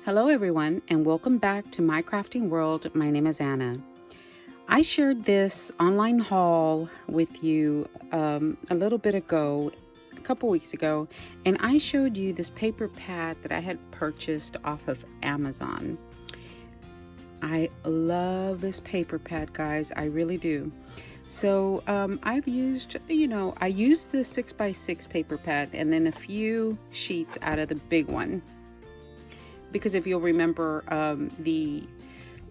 Hello everyone and welcome back to my crafting world. My name is Anna. I shared this online haul with you a little bit ago, a couple weeks ago, and I showed you this paper pad that I had purchased off of Amazon. I love this paper pad, guys. I really do. So I've used, I used the 6x6 paper pad and then a few sheets out of the big one. Because if you'll remember, the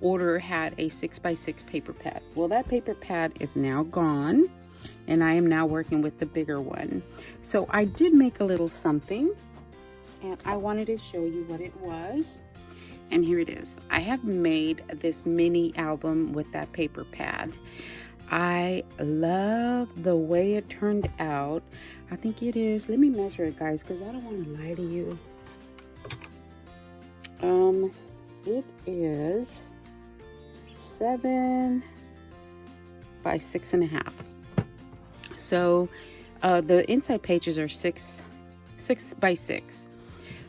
order had a 6x6 paper pad. Well, that paper pad is now gone and I am now working with the bigger one. So I did make a little something and I wanted to show you what it was. And here it is. I have made this mini album with that paper pad. I love the way it turned out. I think it is, let me measure it, guys, because I don't want to lie to you. It is 7 by 6.5. So the inside pages are 6 by 6.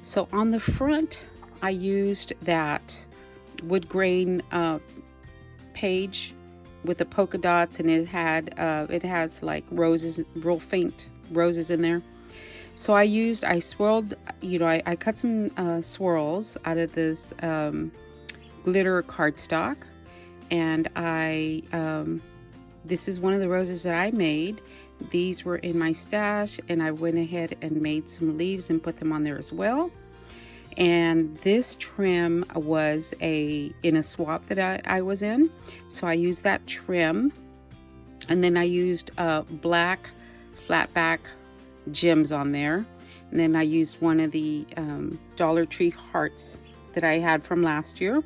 So on the front, I used that wood grain page with the polka dots, and it has like roses, real faint roses in there. So I swirled, I cut some swirls out of this glitter cardstock, and this is one of the roses that I made. These were in my stash, and I went ahead and made some leaves and put them on there as well. And this trim was in a swap that I was in, so I used that trim, and then I used black flat back gems on there, and then I used one of the Dollar Tree hearts that I had from last year.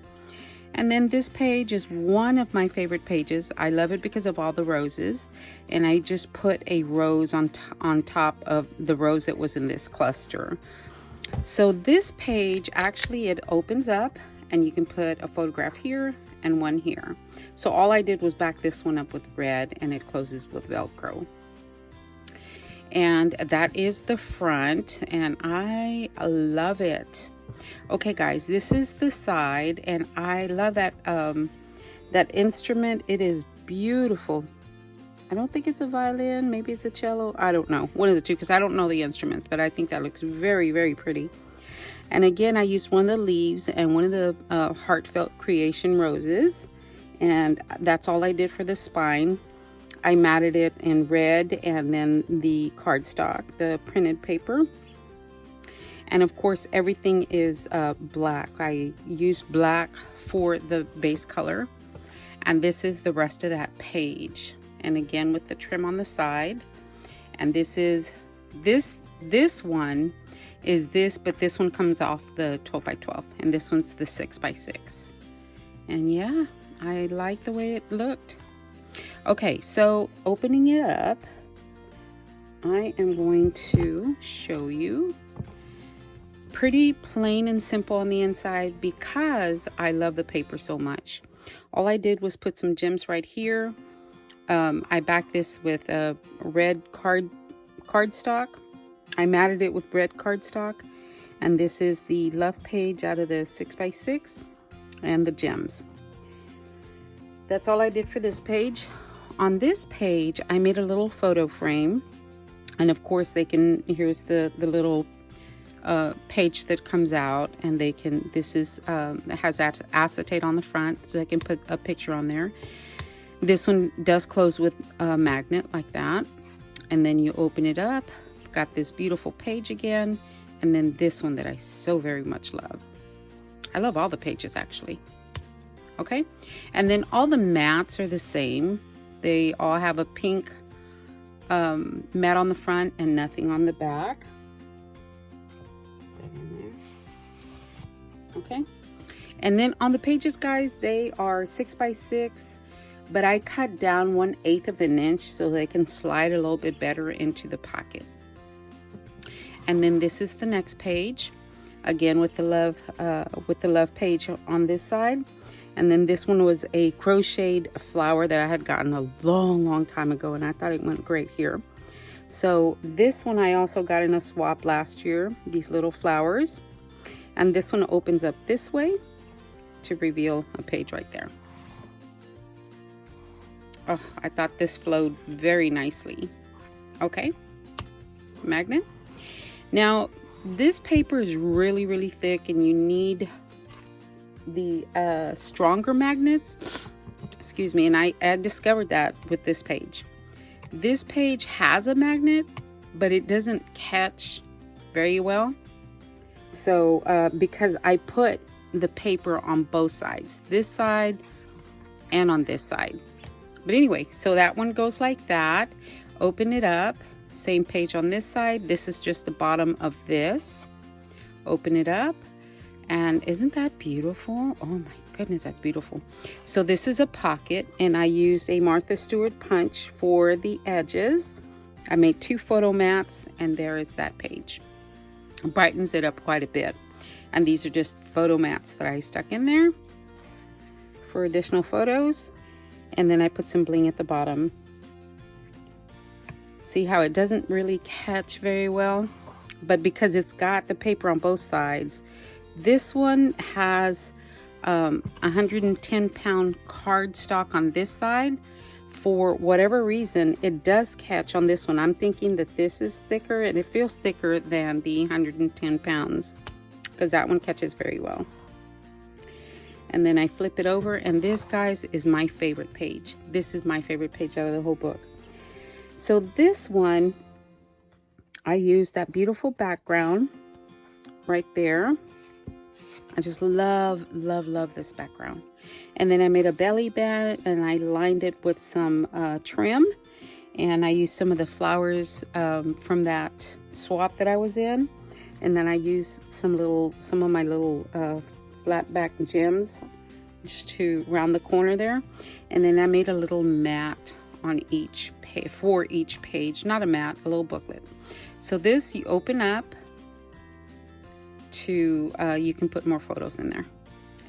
And then this page is one of my favorite pages. I love it because of all the roses, and I just put a rose on top of the rose that was in this cluster. So this page, actually, it opens up and you can put a photograph here and one here. So all I did was back this one up with red, and it closes with Velcro. And that is the front, and I love it. Okay guys, this is the side, and I love that that instrument. It is beautiful. I don't think it's a violin, maybe it's a cello, I don't know, one of the two, because I don't know the instruments, but I think that looks very, very pretty. And again, I used one of the leaves and one of the Heartfelt Creation roses, and that's all I did for the spine. I matted it in red, and then the cardstock, the printed paper. And of course, everything is black. I used black for the base color. And this is the rest of that page. And again, with the trim on the side. And this one is this, but this one comes off the 12 by 12. And this one's the 6 by 6. And yeah, I like the way it looked. Okay, so opening it up, I am going to show you. Pretty plain and simple on the inside because I love the paper so much. All I did was put some gems right here. I backed this with a red cardstock. I matted it with red cardstock. And this is the love page out of the 6 by 6 and the gems. That's all I did for this page. On this page, I made a little photo frame, and of course here's the little page that comes out, and this has acetate on the front, so I can put a picture on there. This one does close with a magnet like that, and then you open it up, got this beautiful page again, and then this one that I so very much love. I love all the pages actually. Okay, and then all the mats are the same. They all have a pink mat on the front and nothing on the back. Okay, and then on the pages, guys, they are 6 by 6, but I cut down 1/8 of an inch so they can slide a little bit better into the pocket. And then this is the next page, again with the love page on this side. And then this one was a crocheted flower that I had gotten a long time ago, and I thought it went great here. So this one I also got in a swap last year, these little flowers. And this one opens up this way to reveal a page right there. Oh, I thought this flowed very nicely. Okay, magnet. Now, this paper is really, really thick, and you need the stronger magnets. Excuse me, and I discovered that with this page. This page has a magnet, but it doesn't catch very well. So, because I put the paper on both sides, this side and on this side. But anyway, so that one goes like that. Open it up, same page on this side. This is just the bottom of this. Open it up, and isn't that beautiful? Oh my goodness, that's beautiful. So this is a pocket, and I used a Martha Stewart punch for the edges. I made 2 photo mats, and there is that page. It brightens it up quite a bit. And these are just photo mats that I stuck in there for additional photos. And then I put some bling at the bottom. See how it doesn't really catch very well? But because it's got the paper on both sides, this one has 110-pound cardstock on this side. For whatever reason, it does catch on this one. I'm thinking that this is thicker, and it feels thicker than the 110 pounds because that one catches very well. And then I flip it over, and this, guys, is my favorite page. This is my favorite page out of the whole book. So this one, I used that beautiful background right there. I just love, love, love this background. And then I made a belly band, and I lined it with some trim. And I used some of the flowers from that swap that I was in. And then I used some of my little flat back gems just to round the corner there. And then I made a little mat on each page, for each page. Not a mat, a little booklet. So this you open up to, you can put more photos in there.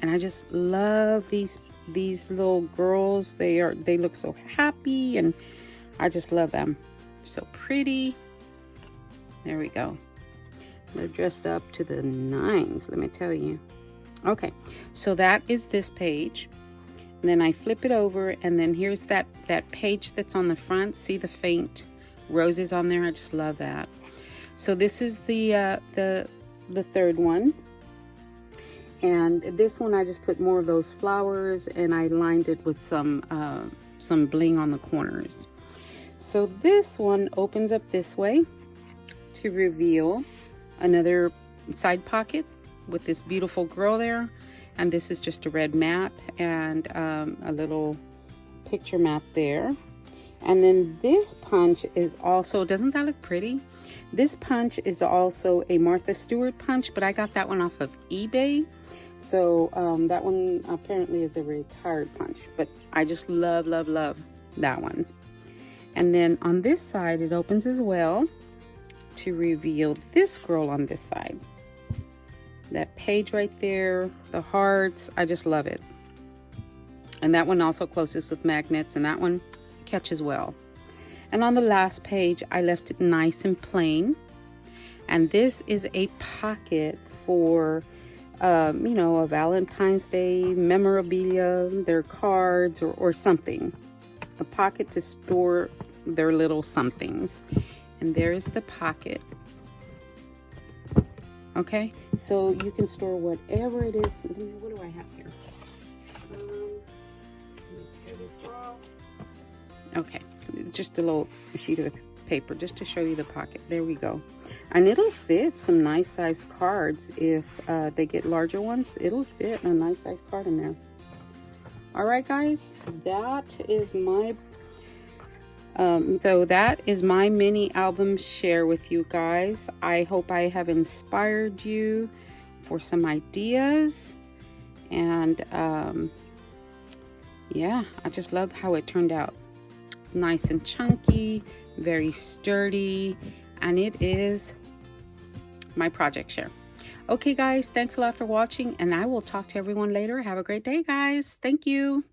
And I just love these little girls. They look so happy, and I just love them. So pretty. There we go. They're dressed up to the nines, let me tell you. Okay, so that is this page. And then I flip it over, and then here's that page that's on the front. See the faint roses on there? I just love that. So this is the third one. And this one I just put more of those flowers, and I lined it with some bling on the corners. So this one opens up this way to reveal another side pocket with this beautiful girl there. And this is just a red mat and a little picture mat there. And then this punch is also, doesn't that look pretty? This punch is also a Martha Stewart punch, but I got that one off of eBay. So that one apparently is a retired punch, but I just love, love, love that one. And then on this side, it opens as well to reveal this girl on this side. That page right there, the hearts, I just love it. And that one also closes with magnets, and that one catches well. And on the last page, I left it nice and plain. And this is a pocket for, you know, a Valentine's Day memorabilia, their cards, or something. A pocket to store their little somethings. And there's the pocket. Okay, so you can store whatever it is. What do I have here? Let me tear this off. Okay, just a little sheet of paper just to show you the pocket. There we go. And it'll fit some nice size cards. If they get larger ones, it'll fit a nice size card in there. All right, guys, that is my so that is my mini album share with you guys. I hope I have inspired you for some ideas. And yeah, I just love how it turned out. Nice and chunky, very sturdy, and it is my project share. Okay, guys, thanks a lot for watching, and I will talk to everyone later. Have a great day, guys. Thank you.